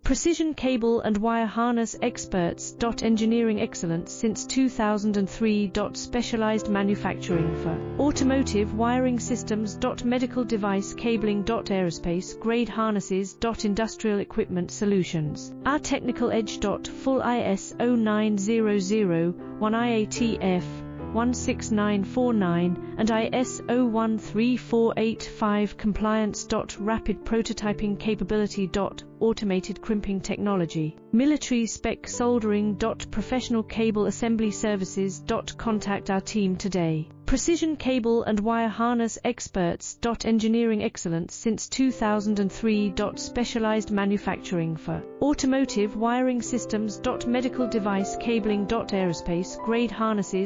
Precision cable and wire harness experts. Engineering excellence since 2003. Specialized manufacturing for automotive wiring systems. Medical device cabling. Aerospace grade harnesses. Industrial equipment solutions. Our technical edge. Full ISO 9001 IATF 16949 and ISO 13485 compliance. Rapid prototyping capability. Automated crimping technology. Military spec soldering. Professional cable assembly services. Contact our team today. Precision cable and wire harness experts. Engineering excellence since 2003. Specialized manufacturing for automotive wiring systems. Medical device cabling. Aerospace grade harnesses.